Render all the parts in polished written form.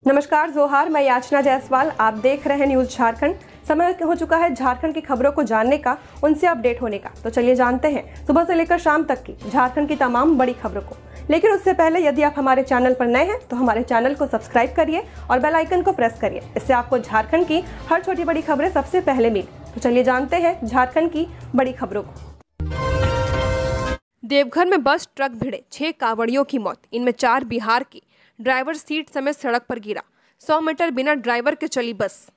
नमस्कार जोहार, मैं याचना जायसवाल। आप देख रहे हैं न्यूज़ झारखंड। समय हो चुका है झारखंड की खबरों को जानने का, उनसे अपडेट होने का। तो चलिए जानते हैं सुबह से लेकर शाम तक की झारखंड की तमाम बड़ी खबरों को। लेकिन उससे पहले यदि आप हमारे चैनल पर नए हैं तो हमारे चैनल को सब्सक्राइब करिए और बेल आइकन को प्रेस करिए। इससे आपको झारखंड की हर छोटी बड़ी खबरें सबसे पहले मिले। तो चलिए जानते हैं झारखंड की बड़ी खबरों को। देवघर में बस ट्रक भिड़े, 6 कांवड़ियों की मौत, इनमें 4 बिहार की। ड्राइवर सीट समेत सड़क पर गिरा। 100 मीटर बिना ड्राइवर के चली बस।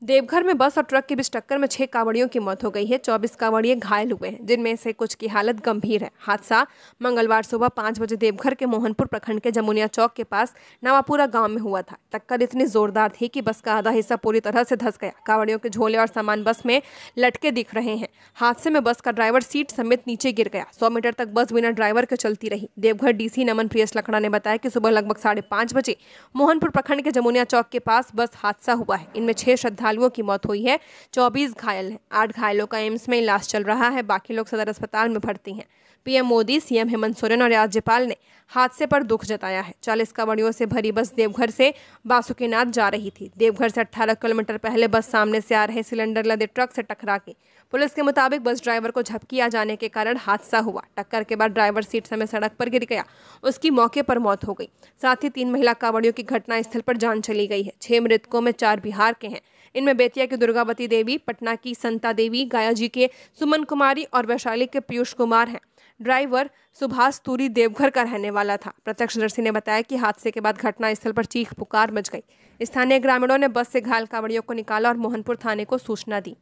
देवघर में बस और ट्रक के बीच टक्कर में 6 कांवड़ियों की मौत हो गई है। 24 कांवड़िए घायल हुए हैं, जिनमें से कुछ की हालत गंभीर है। हादसा मंगलवार सुबह 5 बजे देवघर के मोहनपुर प्रखंड के जमुनिया चौक के पास नवापुरा गांव में हुआ था। टक्कर इतनी जोरदार थी कि बस का आधा हिस्सा पूरी तरह से धंस गया। कांवड़ियों के झोले और सामान बस में लटके दिख रहे हैं। हादसे में बस का ड्राइवर सीट समेत नीचे गिर गया। 100 मीटर तक बस बिना ड्राइवर के चलती रही। देवघर डीसी नमन प्रियस लखड़ा ने बताया कि सुबह लगभग 5:30 बजे मोहनपुर प्रखंड के जमुनिया चौक के पास बस हादसा हुआ है। इनमें 6 श्रद्धालुओं की मौत हुई है, 24 घायल हैं। 8 घायलों का एम्स में इलाज चल रहा है, बाकी लोग सदर अस्पताल में भर्ती हैं। पीएम मोदी, सीएम हेमंत सोरेन और राज्यपाल ने हादसे पर दुख जताया है। 40 कांवड़ियों से भरी बस देवघर से बासुकीनाथ जा रही थी। देवघर से 18 किलोमीटर पहले बस सामने से आ रहे सिलेंडर लदे ट्रक से टकरा गई। पुलिस के मुताबिक बस ड्राइवर को झपकी आ जाने के कारण हादसा हुआ। टक्कर के बाद ड्राइवर सीट समेत सड़क पर गिर गया, उसकी मौके पर मौत हो गई। साथ ही 3 महिला कांवड़ियों की घटनास्थल पर जान चली गई है। 6 मृतकों में 4 बिहार के हैं। इनमें बेतिया की दुर्गावती देवी, पटना की संता देवी, गायाजी के सुमन कुमारी और वैशाली के पीयूष कुमार हैं। ड्राइवर सुभाष तूरी देवघर का रहने वाला था। प्रत्यक्षदर्शी ने बताया कि हादसे के बाद घटनास्थल पर चीख पुकार मच गई। स्थानीय ग्रामीणों ने बस से घायल कांवड़ियों को निकाला और मोहनपुर थाने को सूचना दी।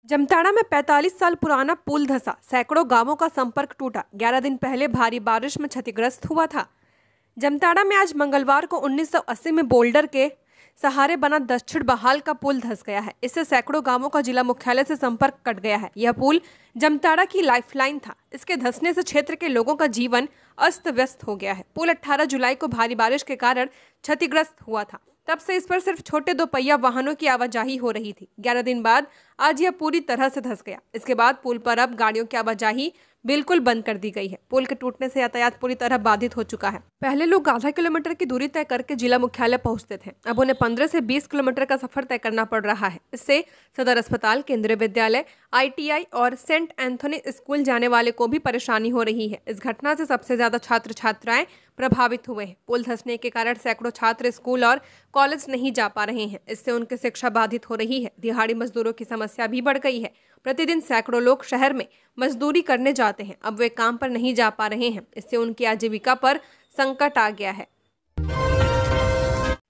जमताड़ा में 45 साल पुराना पुल धंसा, सैकड़ों गांवों का संपर्क टूटा। 11 दिन पहले भारी बारिश में क्षतिग्रस्त हुआ था। जमताड़ा में आज मंगलवार को 1980 में बोल्डर के सहारे बना दक्षिण बहाल का पुल धंस गया है। इससे सैकड़ों गांवों का जिला मुख्यालय से संपर्क कट गया है। यह पुल जमताड़ा की लाइफलाइन था। इसके धंसने से क्षेत्र के लोगों का जीवन अस्त व्यस्त हो गया है। पुल 18 जुलाई को भारी बारिश के कारण क्षतिग्रस्त हुआ था। तब से इस पर सिर्फ छोटे 2 पहिया वाहनों की आवाजाही हो रही थी। 11 दिन बाद आज यह पूरी तरह से धंस गया। इसके बाद पुल पर अब गाड़ियों की आवाजाही बिल्कुल बंद कर दी गई है। पुल के टूटने से यातायात पूरी तरह बाधित हो चुका है। पहले लोग आधा किलोमीटर की दूरी तय करके जिला मुख्यालय पहुंचते थे, अब उन्हें 15 से 20 किलोमीटर का सफर तय करना पड़ रहा है। इससे सदर अस्पताल, केंद्रीय विद्यालय, ITI और सेंट एंथोनी स्कूल जाने वाले को भी परेशानी हो रही है। इस घटना से सबसे ज्यादा छात्र छात्राएं प्रभावित हुए हैं। पुल धंसने के कारण सैकड़ों छात्र स्कूल और कॉलेज नहीं जा पा रहे हैं। इससे उनकी शिक्षा बाधित हो रही है। दिहाड़ी मजदूरों की समस्या भी बढ़ गई है। प्रतिदिन सैकड़ों लोग शहर में मजदूरी करने जाते हैं, अब वे काम पर नहीं जा पा रहे हैं। इससे उनकी आजीविका पर संकट आ गया है।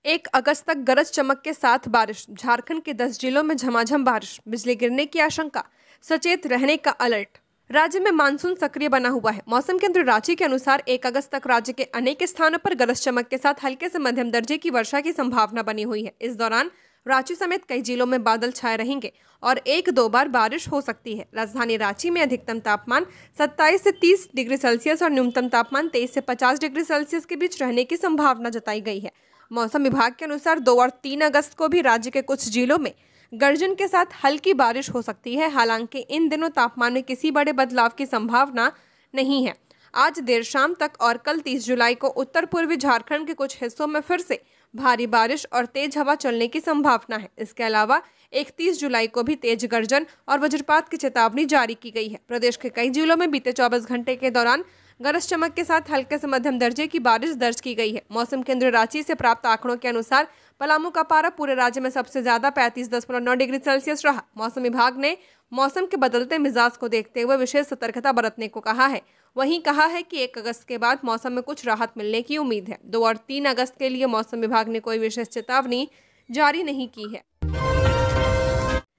1 अगस्त तक गरज चमक के साथ बारिश। झारखंड के 10 जिलों में झमाझम बारिश, बिजली गिरने की आशंका, सचेत रहने का अलर्ट। राज्य में मानसून सक्रिय बना हुआ है। मौसम केंद्र रांची के अनुसार 1 अगस्त तक राज्य के अनेक स्थानों पर गरज चमक के साथ हल्के से मध्यम दर्जे की वर्षा की संभावना बनी हुई है। इस दौरान रांची समेत कई जिलों में बादल छाए रहेंगे और 1-2 बार बारिश हो सकती है। राजधानी रांची में अधिकतम तापमान 27 से 30 डिग्री सेल्सियस और न्यूनतम तापमान 23 से 50 डिग्री सेल्सियस के बीच रहने की संभावना जताई गई है। मौसम विभाग के अनुसार 2 और 3 अगस्त को भी राज्य के कुछ जिलों में गर्जन के साथ हल्की बारिश हो सकती है। हालांकि इन दिनों तापमान में किसी बड़े बदलाव की संभावना नहीं है। आज देर शाम तक और कल 30 जुलाई को उत्तर पूर्वी झारखंड के कुछ हिस्सों में फिर से भारी बारिश और तेज हवा चलने की संभावना है। इसके अलावा 31 जुलाई को भी तेज गर्जन और वज्रपात की चेतावनी जारी की गई है। प्रदेश के कई जिलों में बीते 24 घंटे के दौरान गरज चमक के साथ हल्के से मध्यम दर्जे की बारिश दर्ज की गई है। मौसम केंद्र रांची से प्राप्त आंकड़ों के अनुसार पलामू का पारा पूरे राज्य में सबसे ज्यादा 35.9 डिग्री सेल्सियस रहा। मौसम विभाग ने मौसम के बदलते मिजाज को देखते हुए विशेष सतर्कता बरतने को कहा है। वहीं कहा है कि 1 अगस्त के बाद मौसम में कुछ राहत मिलने की उम्मीद है। 2 और 3 अगस्त के लिए मौसम विभाग ने कोई विशेष चेतावनी जारी नहीं की है।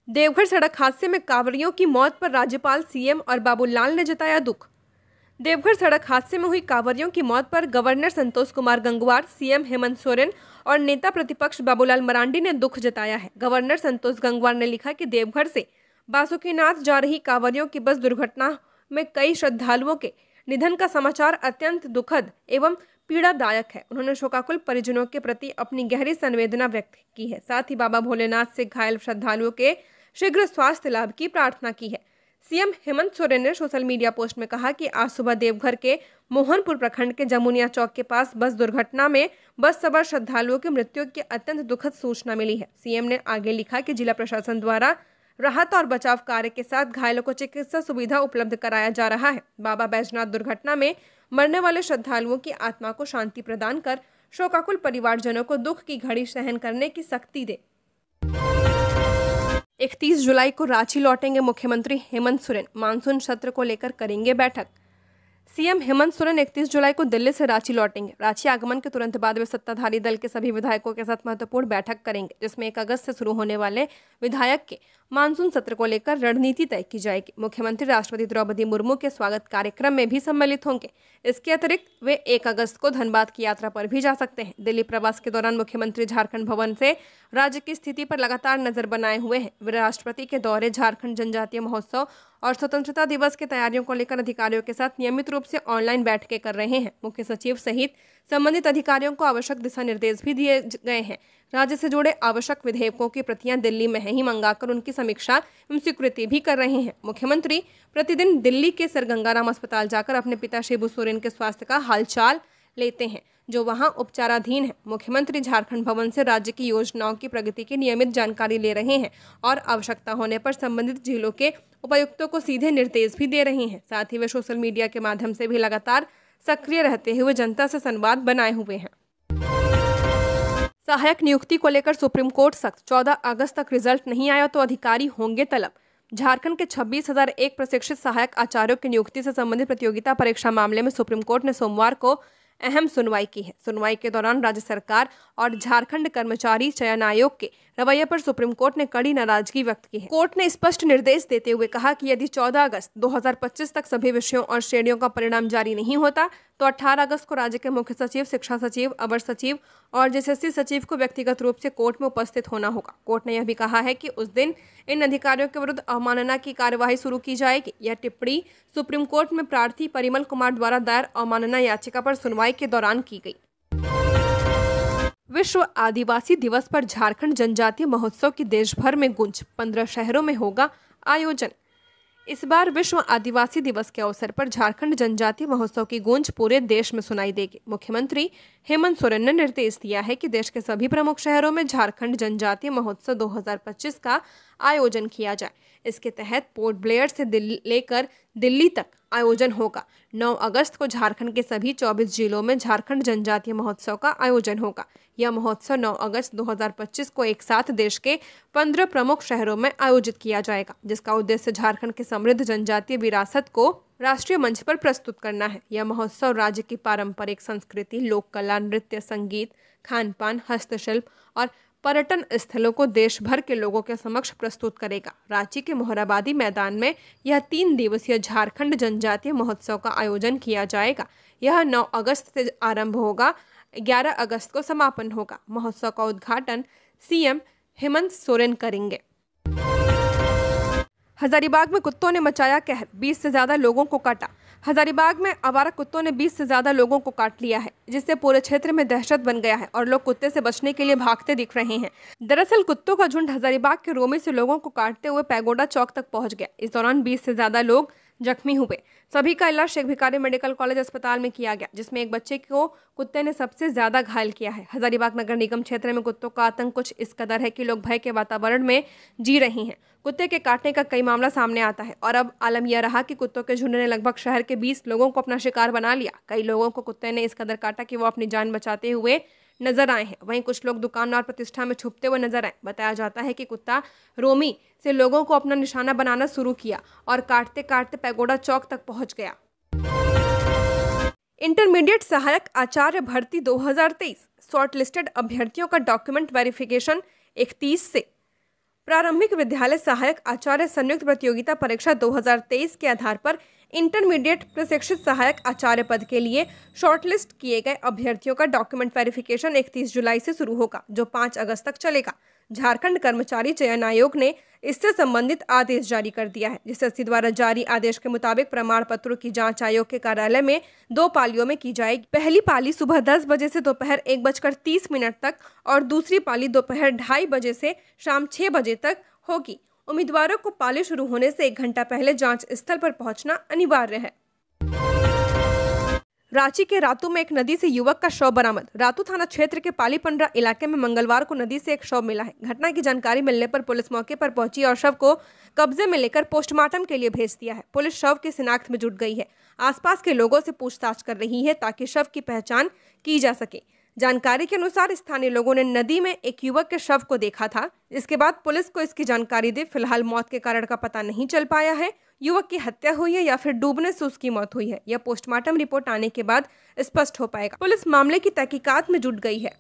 देवघर सड़क हादसे में कांवड़ियों की मौत पर राज्यपाल, सीएम और बाबूलाल ने जताया दुख। देवघर सड़क हादसे में हुई कांवड़ियों की मौत पर गवर्नर संतोष कुमार गंगवार, सीएम हेमंत सोरेन और नेता प्रतिपक्ष बाबूलाल मरांडी ने दुख जताया है। गवर्नर संतोष गंगवार ने लिखा कि देवघर से बासुकीनाथ जा रही कांवड़ियों की बस दुर्घटना में कई श्रद्धालुओं के निधन का समाचार अत्यंत दुखद एवं पीड़ादायक है। उन्होंने शोकाकुल परिजनों के प्रति अपनी गहरी संवेदना व्यक्त की है। साथ ही बाबा भोलेनाथ से घायल श्रद्धालुओं के शीघ्र स्वास्थ्य लाभ की प्रार्थना की है। सीएम हेमंत सोरेन ने सोशल मीडिया पोस्ट में कहा कि आज सुबह देवघर के मोहनपुर प्रखंड के जमुनिया चौक के पास बस दुर्घटना में बस सवार श्रद्धालुओं की मृत्यु की अत्यंत दुखद सूचना मिली है। सीएम ने आगे लिखा कि जिला प्रशासन द्वारा राहत और बचाव कार्य के साथ घायलों को चिकित्सा सुविधा उपलब्ध कराया जा रहा है। बाबा बैजनाथ दुर्घटना में मरने वाले श्रद्धालुओं की आत्मा को शांति प्रदान कर शोकाकुल परिवारजनों को दुख की घड़ी सहन करने की शक्ति दे। 31 जुलाई को रांची लौटेंगे मुख्यमंत्री हेमंत सोरेन, मानसून सत्र को लेकर करेंगे बैठक। सीएम हेमंत सोरेन 31 जुलाई को दिल्ली से रांची लौटेंगे। रांची आगमन के तुरंत बाद वे सत्ताधारी दल के सभी विधायकों के साथ महत्वपूर्ण बैठक करेंगे, जिसमें 1 अगस्त से शुरू होने वाले विधायक के मानसून सत्र को लेकर रणनीति तय की जाएगी। मुख्यमंत्री राष्ट्रपति द्रौपदी मुर्मू के स्वागत कार्यक्रम में भी सम्मिलित होंगे। इसके अतिरिक्त वे 1 अगस्त को धनबाद की यात्रा पर भी जा सकते हैं। दिल्ली प्रवास के दौरान मुख्यमंत्री झारखंड भवन से राज्य की स्थिति पर लगातार नजर बनाए हुए हैं। वे राष्ट्रपति के दौरे, झारखंड जनजातीय महोत्सव और स्वतंत्रता दिवस की तैयारियों को लेकर अधिकारियों के साथ नियमित रूप से ऑनलाइन बैठकें कर रहे हैं। मुख्य सचिव सहित संबंधित अधिकारियों को आवश्यक दिशा निर्देश भी दिए गए हैं। राज्य से जुड़े आवश्यक विधेयकों की प्रतियां दिल्ली में ही मंगाकर उनकी समीक्षा एवं स्वीकृति भी कर रहे हैं। मुख्यमंत्री प्रतिदिन दिल्ली के सर गंगाराम अस्पताल जाकर अपने पिता शिबू सोरेन के स्वास्थ्य का हालचाल लेते हैं, जो वहां उपचाराधीन है। मुख्यमंत्री झारखंड भवन से राज्य की योजनाओं की प्रगति की नियमित जानकारी ले रहे हैं और आवश्यकता होने पर संबंधित जिलों के उपायुक्तों को सीधे निर्देश भी दे रहे हैं। साथ ही वे सोशल मीडिया के माध्यम से भी लगातार सक्रिय रहते हुए जनता से संवाद बनाए हुए हैं। सहायक नियुक्ति को लेकर सुप्रीम कोर्ट सख्त, 14 अगस्त तक रिजल्ट नहीं आया तो अधिकारी होंगे तलब। झारखंड के 26,001 प्रशिक्षित सहायक आचार्यों की नियुक्ति से संबंधित प्रतियोगिता परीक्षा मामले में सुप्रीम कोर्ट ने सोमवार को अहम सुनवाई की है। सुनवाई के दौरान राज्य सरकार और झारखंड कर्मचारी चयन आयोग के रवैये पर सुप्रीम कोर्ट ने कड़ी नाराजगी व्यक्त की है। कोर्ट ने स्पष्ट निर्देश देते हुए कहा कि यदि 14 अगस्त 2025 तक सभी विषयों और श्रेणियों का परिणाम जारी नहीं होता तो 18 अगस्त को राज्य के मुख्य सचिव, शिक्षा सचिव, अवर सचिव और जेएसएससी सचिव को व्यक्तिगत रूप से कोर्ट में उपस्थित होना होगा। कोर्ट ने यह भी कहा है कि उस दिन इन अधिकारियों के विरुद्ध अवमानना की कार्यवाही शुरू की जाएगी। यह टिप्पणी सुप्रीम कोर्ट में प्रार्थी परिमल कुमार द्वारा दायर अवमानना याचिका पर सुनवाई के दौरान की गई। विश्व आदिवासी दिवस पर झारखंड जनजातीय महोत्सव की देश भर में गूंज, 15 शहरों में होगा आयोजन। इस बार विश्व आदिवासी दिवस के अवसर पर झारखंड जनजातीय महोत्सव की गूंज पूरे देश में सुनाई देगी। मुख्यमंत्री हेमंत सोरेन ने निर्देश दिया है कि देश के सभी प्रमुख शहरों में झारखंड जनजातीय महोत्सव 2025 का आयोजन किया जाए। इसके तहत पोर्ट ब्लेयर से लेकर दिल्ली तक आयोजन होगा। 9 अगस्त को झारखंड के सभी 24 जिलों में झारखंड जनजातीय महोत्सव का आयोजन होगा। यह महोत्सव 9 अगस्त 2025 को एक साथ देश के 15 प्रमुख शहरों में आयोजित किया जाएगा, जिसका उद्देश्य झारखंड की समृद्ध जनजातीय विरासत को राष्ट्रीय मंच पर प्रस्तुत करना है। यह महोत्सव राज्य की पारंपरिक संस्कृति, लोक कला, नृत्य, संगीत, खान पान, हस्तशिल्प और पर्यटन स्थलों को देश भर के लोगों के समक्ष प्रस्तुत करेगा। रांची के मोहराबादी मैदान में यह 3 दिवसीय झारखंड जनजातीय महोत्सव का आयोजन किया जाएगा। यह 9 अगस्त से आरंभ होगा, 11 अगस्त को समापन होगा। महोत्सव का उद्घाटन सीएम हेमंत सोरेन करेंगे। हजारीबाग में कुत्तों ने मचाया कहर, 20 से ज्यादा लोगों को काटा। हजारीबाग में आवारा कुत्तों ने 20 से ज्यादा लोगों को काट लिया है, जिससे पूरे क्षेत्र में दहशत बन गया है और लोग कुत्ते से बचने के लिए भागते दिख रहे हैं। दरअसल कुत्तों का झुंड हजारीबाग के रोमी से लोगों को काटते हुए पैगोडा चौक तक पहुंच गया। इस दौरान 20 से ज्यादा लोग जख्मी हुए। सभी का इलाज शेख भिखारी मेडिकल कॉलेज अस्पताल में किया गया, जिसमें एक बच्चे को कुत्ते ने सबसे ज्यादा घायल किया है। हजारीबाग नगर निगम क्षेत्र में कुत्तों का आतंक कुछ इस कदर है कि लोग भय के वातावरण में जी रहे हैं। कुत्ते के काटने का कई मामला सामने आता है और अब आलम यह रहा कि कुत्तों के झुंड ने लगभग शहर के 20 लोगों को अपना शिकार बना लिया। कई लोगों को कुत्ते ने इस कदर काटा कि वो अपनी जान बचाते हुए नजर आए हैं। वहीं कुछ लोग दुकान और प्रतिष्ठा में छुपते हुए नजर आए। बताया जाता है कि कुत्ता रोमी से लोगों को अपना निशाना बनाना शुरू किया और काटते काटते पैगोडा चौक तक पहुंच गया। इंटरमीडिएट सहायक आचार्य भर्ती 2023 शॉर्टलिस्टेड अभ्यर्थियों का डॉक्यूमेंट वेरिफिकेशन 31 से। प्रारंभिक विद्यालय सहायक आचार्य संयुक्त प्रतियोगिता परीक्षा 2023 के आधार पर इंटरमीडिएट प्रशिक्षित सहायक आचार्य पद के लिए शॉर्टलिस्ट किए गए अभ्यर्थियों का डॉक्यूमेंट वेरिफिकेशन 31 जुलाई से शुरू होगा, जो 5 अगस्त तक चलेगा। झारखंड कर्मचारी चयन आयोग ने इससे संबंधित आदेश जारी कर दिया है। जेएसएससी द्वारा जारी आदेश के मुताबिक प्रमाण पत्रों की जांच आयोग के कार्यालय में 2 पालियों में की जाएगी। पहली पाली सुबह 10 बजे से दोपहर 1:30 तक और दूसरी पाली दोपहर 2:30 बजे से शाम 6 बजे तक होगी। उम्मीदवारों को पाली शुरू होने से 1 घंटा पहले जांच स्थल पर पहुंचना अनिवार्य है। रांची के रातू में एक नदी से युवक का शव बरामद। रातू थाना क्षेत्र के पालीपंडरा इलाके में मंगलवार को नदी से एक शव मिला है। घटना की जानकारी मिलने पर पुलिस मौके पर पहुंची और शव को कब्जे में लेकर पोस्टमार्टम के लिए भेज दिया है। पुलिस शव की शिनाख्त में जुट गई है। आसपास के लोगों से पूछताछ कर रही है ताकि शव की पहचान की जा सके। जानकारी के अनुसार स्थानीय लोगों ने नदी में एक युवक के शव को देखा था। इसके बाद पुलिस को इसकी जानकारी दी। फिलहाल मौत के कारण का पता नहीं चल पाया है। युवक की हत्या हुई है या फिर डूबने से उसकी मौत हुई है, यह पोस्टमार्टम रिपोर्ट आने के बाद स्पष्ट हो पाएगा। पुलिस मामले की तहकीकात में जुट गई है।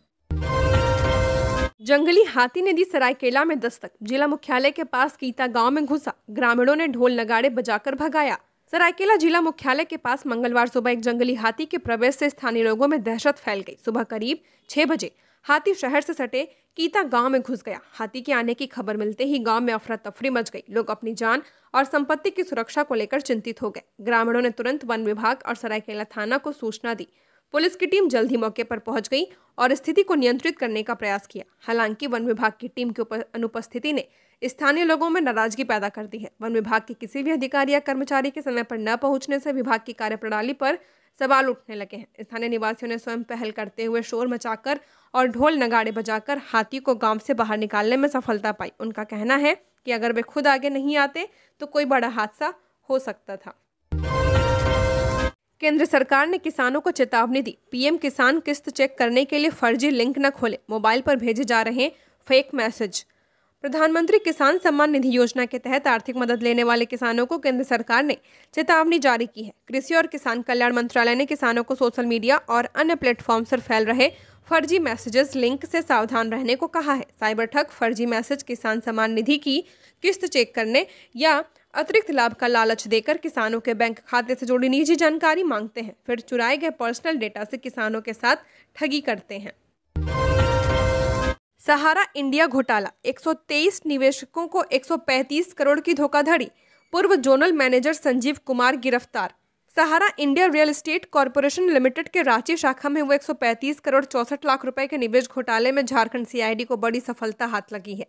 जंगली हाथी ने दी सरायकेला में दस्तक। जिला मुख्यालय के पास कीता गांव में घुसा। ग्रामीणों ने ढोल नगाड़े बजाकर भगाया। सरायकेला जिला मुख्यालय के पास मंगलवार सुबह एक जंगली हाथी के प्रवेश से स्थानीय लोगों में दहशत फैल गई। सुबह करीब 6 बजे हाथी शहर से सटे कीता गांव में घुस गया। हाथी के आने की खबर मिलते ही गांव में अफरा तफरी मच गई। लोग अपनी जान और संपत्ति की सुरक्षा को लेकर चिंतित हो गए। ग्रामीणों ने तुरंत वन विभाग और सरायकेला थाना को सूचना दी। पुलिस की टीम जल्द ही मौके पर पहुंच गई और स्थिति को नियंत्रित करने का प्रयास किया। हालांकि वन विभाग की टीम की अनुपस्थिति ने स्थानीय लोगों में नाराजगी पैदा कर दी है। वन विभाग के किसी भी अधिकारी या कर्मचारी के समय पर न पहुंचने से विभाग की कार्यप्रणाली पर सवाल उठने लगे हैं। स्थानीय निवासियों ने स्वयं पहल करते हुए शोर मचाकर और ढोल नगाड़े बजाकर हाथी को गांव से बाहर निकालने में सफलता पाई। उनका कहना है कि अगर वे खुद आगे नहीं आते तो कोई बड़ा हादसा हो सकता था। केंद्र सरकार ने किसानों को चेतावनी दी। पीएम किसान किस्त चेक करने के लिए फर्जी लिंक न खोले। मोबाइल पर भेजे जा रहे फेक मैसेज। प्रधानमंत्री किसान सम्मान निधि योजना के तहत आर्थिक मदद लेने वाले किसानों को केंद्र सरकार ने चेतावनी जारी की है। कृषि और किसान कल्याण मंत्रालय ने किसानों को सोशल मीडिया और अन्य प्लेटफॉर्म पर फैल रहे फर्जी मैसेजेस लिंक से सावधान रहने को कहा है। साइबर ठग फर्जी मैसेज किसान सम्मान निधि की किस्त चेक करने या अतिरिक्त लाभ का लालच देकर किसानों के बैंक खाते से जुड़ी निजी जानकारी मांगते हैं, फिर चुराए गए पर्सनल डेटा से किसानों के साथ ठगी करते हैं। सहारा इंडिया घोटाला, 123 निवेशकों को 135 करोड़ की धोखाधड़ी। पूर्व जोनल मैनेजर संजीव कुमार गिरफ्तार। Sahara India Real Estate Corporation Limited के रांची शाखा में हुए 135 करोड़ 64 लाख रुपए के निवेश घोटाले में झारखंड सीआईडी को बड़ी सफलता हाथ लगी है।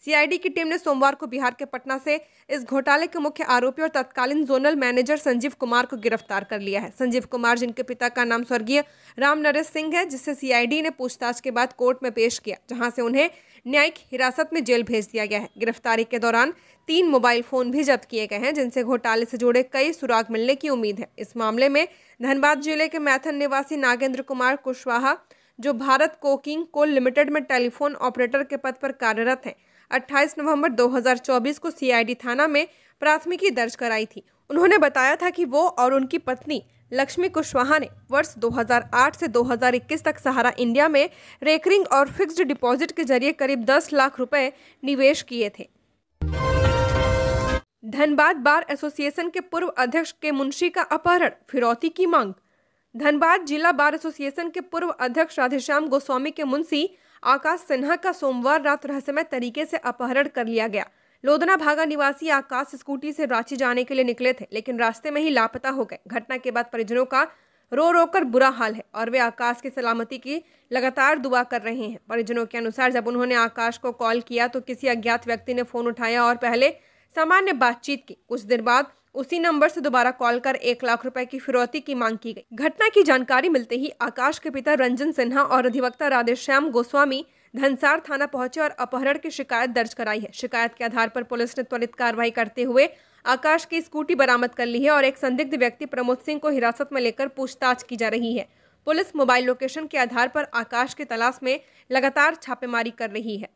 सीआईडी की टीम ने सोमवार को बिहार के पटना से इस घोटाले के मुख्य आरोपी और तत्कालीन जोनल मैनेजर संजीव कुमार को गिरफ्तार कर लिया है। संजीव कुमार, जिनके पिता का नाम स्वर्गीय राम नरेश सिंह है, जिसे सीआईडी ने पूछताछ के बाद कोर्ट में पेश किया, जहां से उन्हें न्यायिक हिरासत में जेल भेज दिया गया है। गिरफ्तारी के दौरान 3 मोबाइल फोन भी जब्त किए गए हैं, जिनसे घोटाले से जुड़े कई सुराग मिलने की उम्मीद है। इस मामले में धनबाद जिले के मैथन निवासी नागेंद्र कुमार कुशवाहा, जो भारत कोकिंग कोल लिमिटेड में टेलीफोन ऑपरेटर के पद पर कार्यरत हैं, 28 नवंबर 2024 को सीआईडी थाना में प्राथमिकी दर्ज कराई थी। उन्होंने बताया था कि वो और उनकी पत्नी लक्ष्मी कुशवाहा ने वर्ष 2008 से 2021 तक सहारा इंडिया में रेकरिंग और फिक्स्ड डिपॉजिट के जरिए करीब 10 लाख रुपए निवेश किए थे। धनबाद बार एसोसिएशन के पूर्व अध्यक्ष के मुंशी का अपहरण, फिरौती की मांग। धनबाद जिला बार एसोसिएशन के पूर्व अध्यक्ष राधेश्याम गोस्वामी के मुंशी आकाश सिन्हा का सोमवार रात रहस्यमय तरीके से अपहरण कर लिया गया। लोधना भागा निवासी आकाश स्कूटी से रांची जाने के लिए निकले थे, लेकिन रास्ते में ही लापता हो गए। घटना के बाद परिजनों का रो रो कर बुरा हाल है और वे आकाश की सलामती की लगातार दुआ कर रहे हैं। परिजनों के अनुसार जब उन्होंने आकाश को कॉल किया तो किसी अज्ञात व्यक्ति ने फोन उठाया और पहले सामान्य बातचीत की। कुछ देर बाद उसी नंबर से दोबारा कॉल कर 1 लाख रुपए की फिरौती की मांग की गई। घटना की जानकारी मिलते ही आकाश के पिता रंजन सिन्हा और अधिवक्ता राधेश्याम गोस्वामी धनसार थाना पहुंचे और अपहरण की शिकायत दर्ज कराई है। शिकायत के आधार पर पुलिस ने त्वरित कार्रवाई करते हुए आकाश की स्कूटी बरामद कर ली है और एक संदिग्ध व्यक्ति प्रमोद सिंह को हिरासत में लेकर पूछताछ की जा रही है। पुलिस मोबाइल लोकेशन के आधार पर आकाश की तलाश में लगातार छापेमारी कर रही है।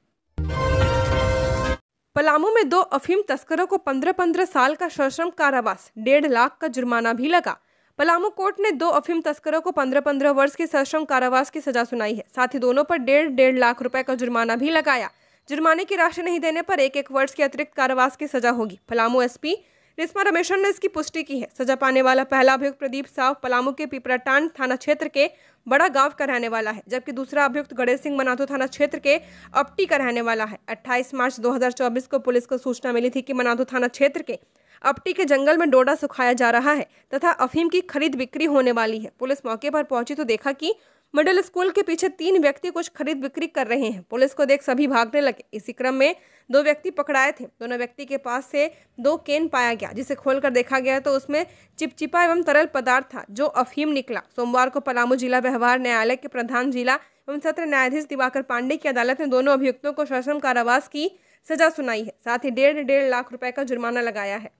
पलामू में 2 अफीम तस्करों को 15-15 साल का सश्रम कारावास, 1.5 लाख का जुर्माना भी लगा। पलामू कोर्ट ने 2 अफीम तस्करों को 15-15 वर्ष की सश्रम कारावास की सजा सुनाई है। साथ ही दोनों पर 1.5 लाख रुपए का जुर्माना भी लगाया। जुर्माने की राशि नहीं देने पर 1-1 वर्ष की अतिरिक्त कारावास की सजा होगी। पलामू एसपी रिस्मा रमेश्वर ने इसकी पुष्टि की है। सजा पाने वाला पहला अभियुक्त प्रदीप साव पलामू के पिपराटांड थाना क्षेत्र के बड़ा गांव का रहने वाला है, जबकि दूसरा अभियुक्त गणेश सिंह मनातू थाना क्षेत्र के अपटी का रहने वाला है। 28 मार्च 2024 को पुलिस को सूचना मिली थी कि मनातू थाना क्षेत्र के अपटी के जंगल में डोडा सुखाया जा रहा है तथा अफीम की खरीद बिक्री होने वाली है। पुलिस मौके पर पहुंची तो देखा कि मिडिल स्कूल के पीछे 3 व्यक्ति कुछ खरीद बिक्री कर रहे हैं। पुलिस को देख सभी भागने लगे। इसी क्रम में 2 व्यक्ति पकड़ाए थे। दोनों व्यक्ति के पास से 2 केन पाया गया, जिसे खोलकर देखा गया तो उसमें चिपचिपा एवं तरल पदार्थ था, जो अफीम निकला। सोमवार को पलामू जिला व्यवहार न्यायालय के प्रधान जिला एवं सत्र न्यायाधीश दिवाकर पांडे की अदालत ने दोनों अभियुक्तों को सश्रम कारावास की सजा सुनाई है। साथ ही 1.5 लाख रुपए का जुर्माना लगाया है।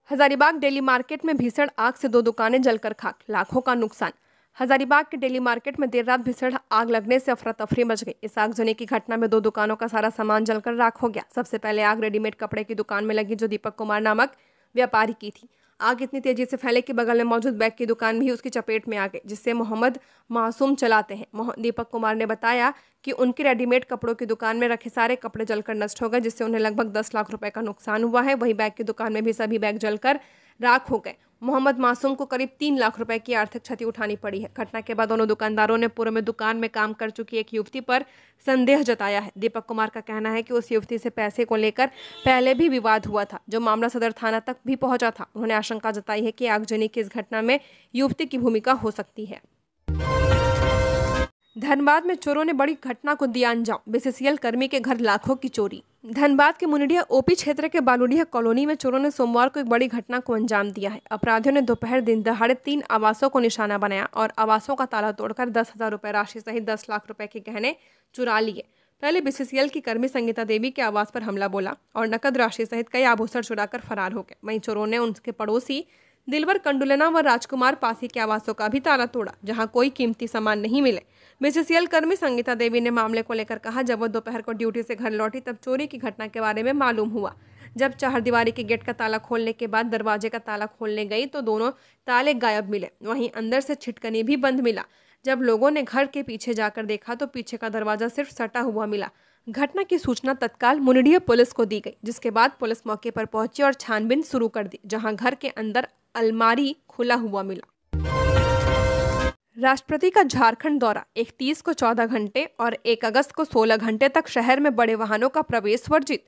हजारीबाग डेली मार्केट में भीषण आग से 2 दुकानें जलकर खाक, लाखों का नुकसान। हजारीबाग के डेली मार्केट में देर रात भीषण आग लगने से अफरा तफरी मच गई। इस आगजनी की घटना में 2 दुकानों का सारा सामान जलकर राख हो गया। सबसे पहले आग रेडीमेड कपड़े की दुकान में लगी, जो दीपक कुमार नामक व्यापारी की थी। आग इतनी तेजी से फैले कि बगल में मौजूद बैग की दुकान भी उसकी चपेट में आ गई, जिससे मोहम्मद मासूम चलाते हैं। दीपक कुमार ने बताया कि उनकी रेडीमेड कपड़ों की दुकान में रखे सारे कपड़े जलकर नष्ट हो गए, जिससे उन्हें लगभग 10 लाख रुपए का नुकसान हुआ है। वहीं बैग की दुकान में भी सभी बैग जलकर राख हो गए। मोहम्मद मासूम को करीब 3 लाख रुपए की आर्थिक क्षति उठानी पड़ी है। घटना के बाद दोनों दुकानदारों ने पूर्व में दुकान में काम कर चुकी एक युवती पर संदेह जताया है। दीपक कुमार का कहना है कि उस युवती से पैसे को लेकर पहले भी विवाद हुआ था, जो मामला सदर थाना तक भी पहुंचा था। उन्होंने आशंका जताई है कि आगजनी की इस घटना में युवती की भूमिका हो सकती है। धनबाद में चोरों ने बड़ी घटना को दिया अंजाम, बीसीसीएल कर्मी के घर लाखों की चोरी। धनबाद के मुनिडिया ओपी क्षेत्र के बालुडिया कॉलोनी में चोरों ने सोमवार को एक बड़ी घटना को अंजाम दिया है। अपराधियों ने दोपहर दिन दहाड़े 3 आवासों को निशाना बनाया और आवासों का ताला तोड़कर 10,000 रुपए राशि सहित 10 लाख रुपए के गहने चुरा लिए। पहले बीसीसीएल की कर्मी संगीता देवी के आवास पर हमला बोला और नकद राशि सहित कई आभूषण चुराकर फरार हो गए। वहीं चोरों ने उनके पड़ोसी दिलवर कंडुलना व राजकुमार पासी के आवासों का भी ताला तोड़ा, जहां कोई कीमती सामान नहीं मिले। बीसीसीएल कर्मी संगीता देवी ने मामले को लेकर कहा, जब वो दोपहर को ड्यूटी से घर लौटी तब चोरी की घटना के बारे में मालूम हुआ। जब चारदीवारी के गेट का ताला खोलने के बाद दरवाजे का ताला खोलने गई तो दोनों ताले गायब मिले। वहीं अंदर से छिटकनी भी बंद मिला। जब लोगों ने घर के पीछे जाकर देखा तो पीछे का दरवाजा सिर्फ सटा हुआ मिला। घटना की सूचना तत्काल मुनिडिया पुलिस को दी गई, जिसके बाद पुलिस मौके पर पहुंची और छानबीन शुरू कर दी, जहां घर के अंदर अलमारी खुला हुआ मिला। राष्ट्रपति का झारखंड दौरा, 31 को 14 घंटे और 1 अगस्त को 16 घंटे तक शहर में बड़े वाहनों का प्रवेश वर्जित।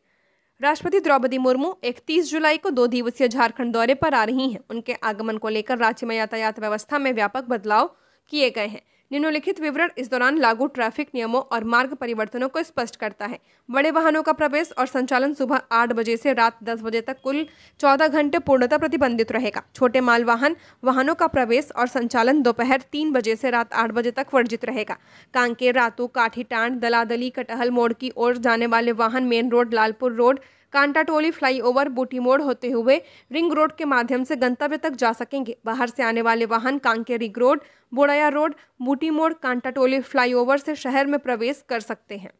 राष्ट्रपति द्रौपदी मुर्मू 31 जुलाई को 2 दिवसीय झारखंड दौरे पर आ रही हैं। उनके आगमन को लेकर राज्य में यातायात व्यवस्था में व्यापक बदलाव किए गए हैं। निम्नलिखित विवरण इस दौरान लागू ट्रैफिक नियमों और मार्ग परिवर्तनों को स्पष्ट करता है। बड़े वाहनों का प्रवेश और संचालन सुबह 8 बजे से रात 10 बजे तक कुल 14 घंटे पूर्णतः प्रतिबंधित रहेगा। छोटे माल वाहनों का प्रवेश और संचालन दोपहर 3 बजे से रात 8 बजे तक वर्जित रहेगा। कांकेर, रातू, काठीटांड, दलादली, कटहल मोड़ की ओर जाने वाले वाहन main road, Lalpur road, Kantatoli flyover, बूटी मोड़ होते हुए रिंग रोड के माध्यम से गंतव्य तक जा सकेंगे। बाहर से आने वाले वाहन कांकेर रिंग रोड, बोड़ाया रोड, बूटी मोड़, कांटाटोली फ्लाईओवर से शहर में प्रवेश कर सकते हैं।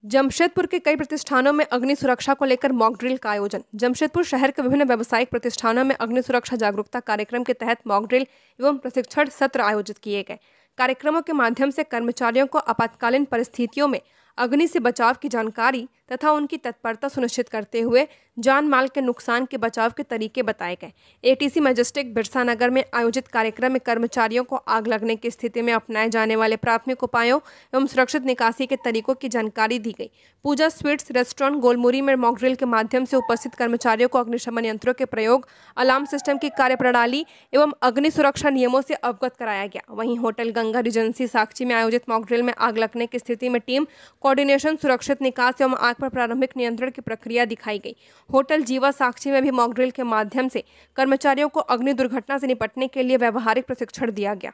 जमशेदपुर के कई प्रतिष्ठानों में अग्नि सुरक्षा को लेकर मॉक ड्रिल का आयोजन। जमशेदपुर शहर के विभिन्न व्यावसायिक प्रतिष्ठानों में अग्नि सुरक्षा जागरूकता कार्यक्रम के तहत मॉक ड्रिल एवं प्रशिक्षण सत्र आयोजित किए गए। कार्यक्रमों के माध्यम से कर्मचारियों को आपातकालीन परिस्थितियों में अग्नि से बचाव की जानकारी तथा उनकी तत्परता सुनिश्चित करते हुए जान माल के नुकसान के बचाव के तरीके बताए गए। एटीसी मैजेस्टिक बिरसा नगर में आयोजित कार्यक्रम में कर्मचारियों को आग लगने की स्थिति में अपनाए जाने वाले प्राथमिक उपायों एवं सुरक्षित निकासी के तरीकों की जानकारी दी गई। पूजा स्वीट्स रेस्टोरेंट गोलमुरी में मॉक ड्रिल के माध्यम से उपस्थित कर्मचारियों को अग्निशमन यंत्रों के प्रयोग, अलार्म सिस्टम की कार्यप्रणाली एवं अग्नि सुरक्षा नियमों से अवगत कराया गया। वहीं होटल गंगा रिजेंसी साक्षी में आयोजित मॉक ड्रिल में आग लगने की स्थिति में टीम कोऑर्डिनेशन, सुरक्षित निकास एवं आग पर प्रारंभिक नियंत्रण की प्रक्रिया दिखाई गई। होटल जीवा साक्षी में भी मॉक ड्रिल के माध्यम से कर्मचारियों को अग्नि दुर्घटना से निपटने के लिए व्यवहारिक प्रशिक्षण दिया गया।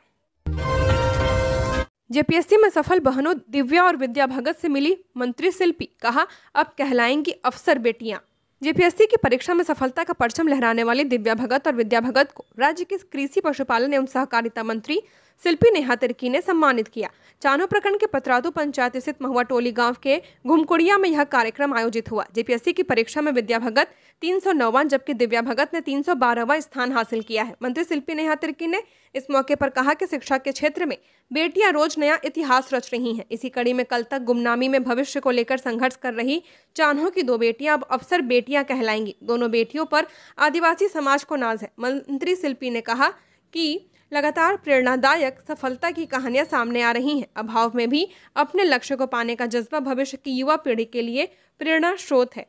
जेपीएससी में सफल बहनों दिव्या और विद्या भगत से मिली मंत्री शिल्पी, कहा अब कहलाएंगी अफसर बेटियां। जेपीएससी की परीक्षा में सफलता का परचम लहराने वाली दिव्या भगत और विद्या भगत को राज्य के कृषि, पशुपालन एवं सहकारिता मंत्री शिल्पी नेहा तिर्की ने सम्मानित किया। चानो प्रखंड के पतरातू पंचायत स्थित महुआ टोली गांव के घुमकुड़िया में यह कार्यक्रम आयोजित हुआ। जेपीएससी की परीक्षा में विद्या भगत 309वां जबकि दिव्या भगत ने 312वां स्थान हासिल किया है। मंत्री शिल्पी नेहा तिर्की ने इस मौके पर कहा कि शिक्षा के क्षेत्र में बेटियां रोज नया इतिहास रच रही हैं। इसी कड़ी में कल तक गुमनामी में भविष्य को लेकर संघर्ष कर रही चान्हो की 2 बेटियां अब अफसर बेटियां कहलाएंगी। दोनों बेटियों पर आदिवासी समाज को नाज है। मंत्री शिल्पी ने कहा कि लगातार प्रेरणादायक सफलता की कहानियां सामने आ रही हैं। अभाव में भी अपने लक्ष्य को पाने का जज्बा भविष्य की युवा पीढ़ी के लिए प्रेरणा स्रोत है।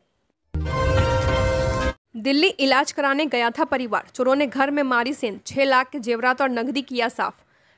दिल्ली इलाज कराने गया था परिवार, चोरों ने घर में मारी सेंध, 6 लाख के जेवरात और नकदी किया साफ।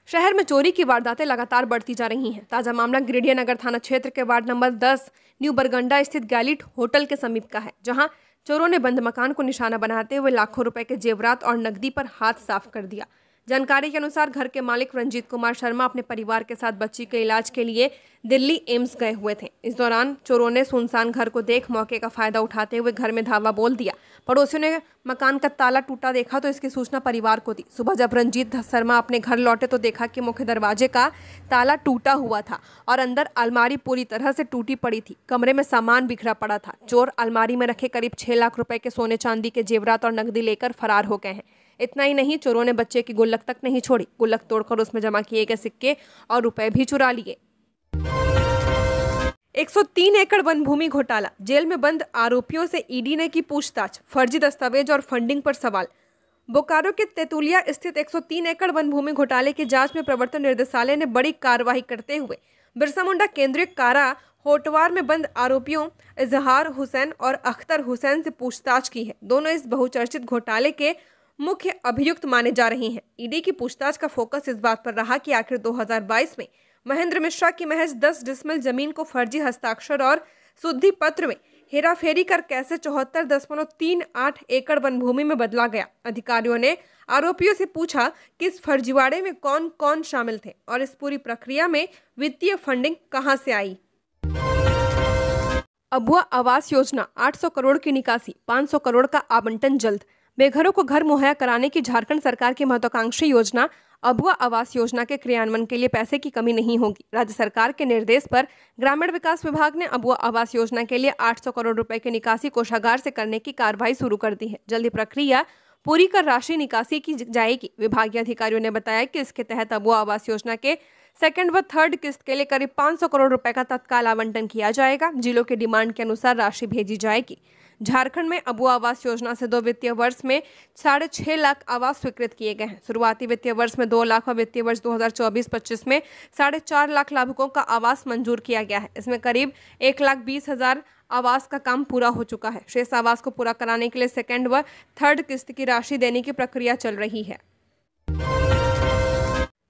शहर में चोरी की वारदातें लगातार बढ़ती जा रही हैं। ताजा मामला गिरिडीह नगर थाना क्षेत्र के वार्ड नंबर 10 न्यू बरगंडा स्थित गैलिट होटल के समीप का है, जहां चोरों ने बंद मकान को निशाना बनाते हुए लाखों रुपए के जेवरात और नकदी पर हाथ साफ कर दिया। जानकारी के अनुसार घर के मालिक रंजीत कुमार शर्मा अपने परिवार के साथ बच्ची के इलाज के लिए दिल्ली एम्स गए हुए थे। इस दौरान चोरों ने सुनसान घर को देख मौके का फायदा उठाते हुए घर में धावा बोल दिया। पड़ोसियों ने मकान का ताला टूटा देखा तो इसकी सूचना परिवार को दी। सुबह जब रंजीत शर्मा अपने घर लौटे तो देखा कि मुख्य दरवाजे का ताला टूटा हुआ था और अंदर अलमारी पूरी तरह से टूटी पड़ी थी। कमरे में सामान बिखरा पड़ा था। चोर अलमारी में रखे करीब 6 लाख रुपए के सोने चांदी के जेवरात और नकदी लेकर फरार हो गए हैं। इतना ही नहीं, चोरों ने बच्चे की गुल्लक तक नहीं छोड़ी। गुल्लक तोड़कर उसमें जमा किए गए सिक्के और रुपए भी चुरा लिए। 103 एकड़ वन भूमि घोटाला, जेल में बंद आरोपियों से ईडी ने की पूछताछ, फर्जी दस्तावेज और फंडिंग पर सवाल। बोकारो के तेतुलिया स्थित 103 एकड़ वन भूमि घोटाले की जांच में प्रवर्तन निदेशालय ने बड़ी कार्रवाई करते हुए बिरसा मुंडा केंद्रीय कारा होटवार में बंद आरोपियों इजहार हुसैन और अख्तर हुसैन से पूछताछ की है। दोनों इस बहुचर्चित घोटाले के मुख्य अभियुक्त माने जा रहे हैं। ईडी की पूछताछ का फोकस इस बात पर रहा कि आखिर 2022 में महेंद्र मिश्रा की महज 10 डिसमिल जमीन को फर्जी हस्ताक्षर और शुद्धि पत्र में हेराफेरी कर कैसे 74.38 एकड़ वन भूमि में बदला गया। अधिकारियों ने आरोपियों से पूछा कि इस फर्जीवाड़े में कौन कौन शामिल थे और इस पूरी प्रक्रिया में वित्तीय फंडिंग कहां से आई। अबुआ आवास योजना, 800 करोड़ की निकासी, 500 करोड़ का आवंटन जल्द। बेघरों को घर मुहैया कराने की झारखंड सरकार की महत्वाकांक्षी योजना अबुआ आवास योजना के क्रियान्वयन के लिए पैसे की कमी नहीं होगी। राज्य सरकार के निर्देश पर ग्रामीण विकास विभाग ने अबुआ आवास योजना के लिए 800 करोड़ रुपए की निकासी कोषागार से करने की कार्रवाई शुरू कर दी है। जल्दी प्रक्रिया पूरी कर राशि निकासी की जाएगी। विभागीय अधिकारियों ने बताया कि इसके तहत अबुआ आवास योजना के सेकंड व थर्ड किस्त के लिए करीब 500 करोड़ रुपए का तत्काल आवंटन किया जाएगा। जिलों के डिमांड के अनुसार राशि भेजी जाएगी। झारखंड में अबुआ आवास योजना से 2 वित्तीय वर्ष में 6.5 लाख आवास स्वीकृत किए गए हैं। शुरुआती वित्तीय वर्ष में 2 लाख और वित्तीय वर्ष 2024-25 में 4.5 लाख लाभुकों का आवास मंजूर किया गया है। इसमें करीब 1,20,000 आवास का काम पूरा हो चुका है। शेष आवास को पूरा कराने के लिए सेकंड व थर्ड किस्त की राशि देने की प्रक्रिया चल रही है।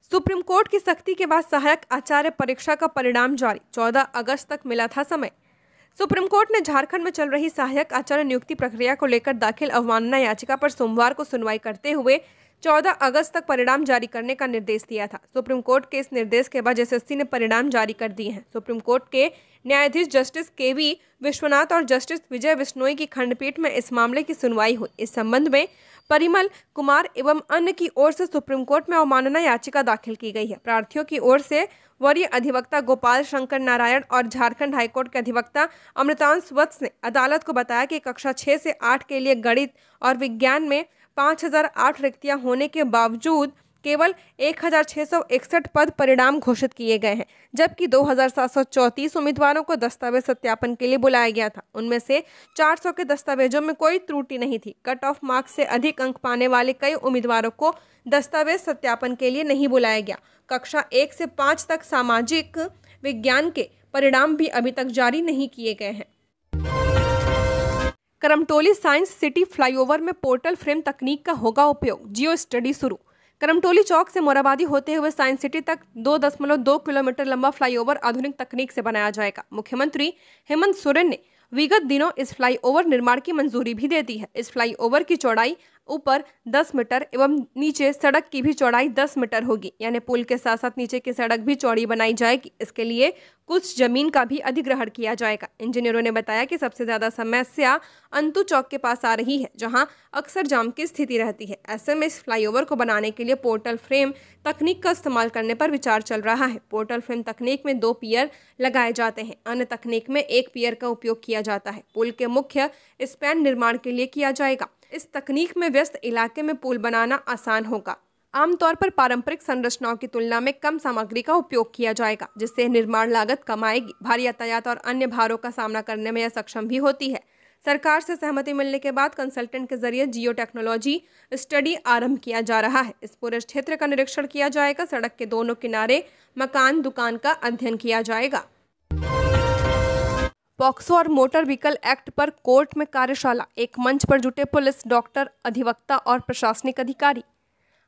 सुप्रीम कोर्ट की सख्ती के बाद सहायक आचार्य परीक्षा का परिणाम जारी, 14 अगस्त तक मिला था समय। सुप्रीम कोर्ट ने झारखंड में चल रही सहायक आचार्य नियुक्ति प्रक्रिया को लेकर दाखिल अवमानना याचिका पर सोमवार को सुनवाई करते हुए 14 अगस्त तक परिणाम जारी करने का निर्देश दिया था। सुप्रीम कोर्ट के इस निर्देश के बाद एसएससी ने परिणाम जारी कर दिए हैं। सुप्रीम कोर्ट के न्यायाधीश जस्टिस केवी विश्वनाथ और जस्टिस विजय बिश्नोई की खंडपीठ में इस मामले की सुनवाई हुई। इस संबंध में परिमल कुमार एवं अन्य की ओर से सुप्रीम कोर्ट में अवमानना याचिका दाखिल की गई है। प्रार्थियों की ओर से वरीय अधिवक्ता गोपाल शंकर नारायण और झारखंड हाईकोर्ट के अधिवक्ता अमृतांश वत्स ने अदालत को बताया कि कक्षा 6 से 8 के लिए गणित और विज्ञान में 5008 रिक्तियां होने के बावजूद केवल 1661 पद परिणाम घोषित किए गए हैं, जबकि 2734 उम्मीदवारों को दस्तावेज सत्यापन के लिए बुलाया गया था। उनमें से 400 के दस्तावेजों में कोई त्रुटि नहीं थी। कट ऑफ मार्क्स से अधिक अंक पाने वाले कई उम्मीदवारों को दस्तावेज सत्यापन के लिए नहीं बुलाया गया। कक्षा 1 से 5 तक सामाजिक विज्ञान के परिणाम भी अभी तक जारी नहीं किए गए हैं। करमटोली साइंस सिटी फ्लाईओवर में पोर्टल फ्रेम तकनीक का होगा उपयोग, जियो स्टडी शुरू। करमटोली चौक से मोराबादी होते हुए साइंस सिटी तक 2.2 किलोमीटर लंबा फ्लाईओवर आधुनिक तकनीक से बनाया जाएगा। मुख्यमंत्री हेमंत सोरेन ने विगत दिनों इस फ्लाईओवर निर्माण की मंजूरी भी दे दी है। इस फ्लाईओवर की चौड़ाई ऊपर 10 मीटर एवं नीचे सड़क की भी चौड़ाई 10 मीटर होगी, यानी पुल के साथ साथ नीचे की सड़क भी चौड़ी बनाई जाएगी। इसके लिए कुछ जमीन का भी अधिग्रहण किया जाएगा। इंजीनियरों ने बताया कि सबसे ज्यादा समस्या अंतु चौक के पास आ रही है, जहां अक्सर जाम की स्थिति रहती है। ऐसे में इस फ्लाईओवर को बनाने के लिए पोर्टल फ्रेम तकनीक का इस्तेमाल करने पर विचार चल रहा है। पोर्टल फ्रेम तकनीक में 2 पियर लगाए जाते हैं, अन्य तकनीक में 1 पियर का उपयोग किया जाता है। पुल के मुख्य स्पैन निर्माण के लिए किया जाएगा। इस तकनीक में व्यस्त इलाके में पुल बनाना आसान होगा। आमतौर पर पारंपरिक संरचनाओं की तुलना में कम सामग्री का उपयोग किया जाएगा, जिससे निर्माण लागत कम आएगी। भारी यातायात और अन्य भारों का सामना करने में यह सक्षम भी होती है। सरकार से सहमति मिलने के बाद कंसल्टेंट के जरिए जियो टेक्नोलॉजी स्टडी आरंभ किया जा रहा है। इस पूरे क्षेत्र का निरीक्षण किया जाएगा। सड़क के दोनों किनारे मकान दुकान का अध्ययन किया जाएगा। पॉक्सो और मोटर व्हीकल एक्ट पर कोर्ट में कार्यशाला, एक मंच पर जुटे पुलिस, डॉक्टर, अधिवक्ता और प्रशासनिक अधिकारी।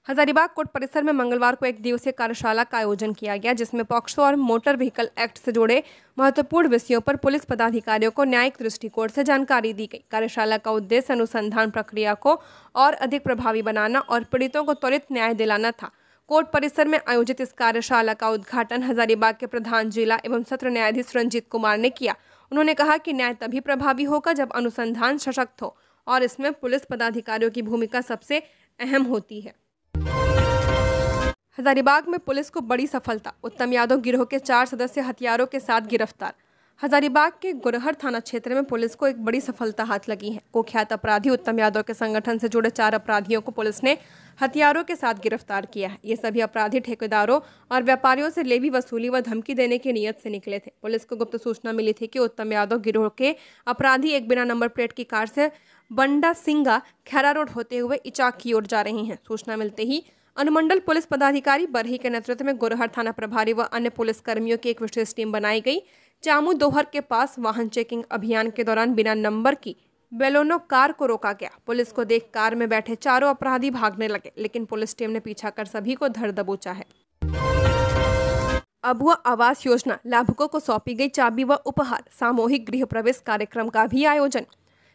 हजारीबाग कोर्ट परिसर में मंगलवार को एक दिवसीय कार्यशाला का आयोजन किया गया, जिसमें पॉक्सो और मोटर व्हीकल एक्ट से जुड़े महत्वपूर्ण विषयों पर पुलिस पदाधिकारियों को न्यायिक दृष्टिकोण से जानकारी दी गई। कार्यशाला का उद्देश्य अनुसंधान प्रक्रिया को और अधिक प्रभावी बनाना और पीड़ितों को त्वरित न्याय दिलाना था। कोर्ट परिसर में आयोजित इस कार्यशाला का उद्घाटन हजारीबाग के प्रधान जिला एवं सत्र न्यायाधीश रंजीत कुमार ने किया। उन्होंने कहा कि न्याय तभी प्रभावी होगा जब अनुसंधान सशक्त हो और इसमें पुलिस पदाधिकारियों की भूमिका सबसे अहम होती है। हजारीबाग में पुलिस को बड़ी सफलता, उत्तम यादव गिरोह के 4 सदस्य हथियारों के साथ गिरफ्तार। हजारीबाग के गुरहर थाना क्षेत्र में पुलिस को एक बड़ी सफलता हाथ लगी है। कुख्यात अपराधी उत्तम यादव के संगठन से जुड़े 4 अपराधियों को पुलिस ने हथियारों के साथ गिरफ्तार किया है। ये सभी अपराधी ठेकेदारों और व्यापारियों से लेवी वसूली व धमकी देने की नीयत से निकले थे। पुलिस को गुप्त सूचना मिली थी कि उत्तम यादव गिरोह के अपराधी एक बिना नंबर प्लेट की कार से बंडा सिंगा खैरा रोड होते हुए इचाक की ओर जा रहे हैं। सूचना मिलते ही अनुमंडल पुलिस पदाधिकारी बरही के नेतृत्व में गुरहर थाना प्रभारी व अन्य पुलिस कर्मियों की एक विशेष टीम बनाई गई। चामू दोहर के पास वाहन चेकिंग अभियान के दौरान बिना नंबर की बेलोनो कार को रोका गया। पुलिस को देख कार में बैठे 4 अपराधी भागने लगे, लेकिन पुलिस टीम ने पीछा कर सभी को धर दबोचा है। अबुआ आवास योजना लाभुकों को सौंपी गई चाबी व उपहार, सामूहिक गृह प्रवेश कार्यक्रम का भी आयोजन।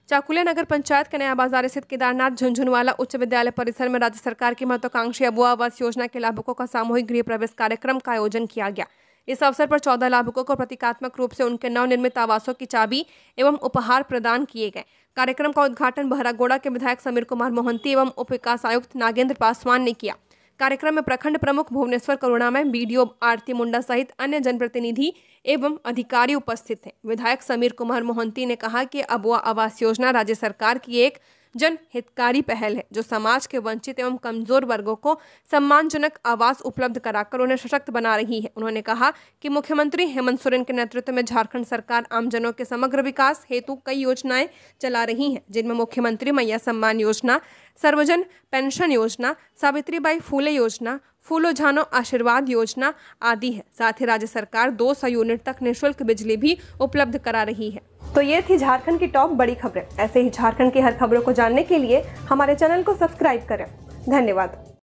चाकुलिया नगर पंचायत के नया बाजार स्थित केदारनाथ झुंझुनवाला उच्च विद्यालय परिसर में राज्य सरकार की महत्वाकांक्षी अबुआ आवास योजना के लाभुकों का सामूहिक गृह प्रवेश कार्यक्रम का आयोजन किया गया। इस अवसर पर 14 लाभुकों को प्रतीकात्मक रूप से उनके नवनिर्मित आवासों की चाबी एवं उपहार प्रदान किए गए। कार्यक्रम का उद्घाटन बहरागोड़ा के विधायक समीर कुमार मोहंती एवं उप विकास आयुक्त नागेंद्र पासवान ने किया। कार्यक्रम में प्रखंड प्रमुख भुवनेश्वर करुणामय, बीडीओ आरती मुंडा सहित अन्य जनप्रतिनिधि एवं अधिकारी उपस्थित थे। विधायक समीर कुमार मोहंती ने कहा कि अबुआ आवास योजना राज्य सरकार की एक जनहितकारी पहल है, जो समाज के वंचित एवं कमजोर वर्गों को सम्मानजनक आवास उपलब्ध कराकर उन्हें सशक्त बना रही है। उन्होंने कहा कि मुख्यमंत्री हेमंत सोरेन के नेतृत्व में झारखंड सरकार आमजनों के समग्र विकास हेतु कई योजनाएं चला रही है, जिनमें मुख्यमंत्री मैया सम्मान योजना, सर्वजन पेंशन योजना, सावित्रीबाई फूले योजना, फूलो झानो आशीर्वाद योजना आदि है। साथ ही राज्य सरकार 200 यूनिट तक निःशुल्क बिजली भी उपलब्ध करा रही है। तो ये थी झारखंड की टॉप बड़ी खबरें। ऐसे ही झारखंड की हर खबरों को जानने के लिए हमारे चैनल को सब्सक्राइब करें। धन्यवाद।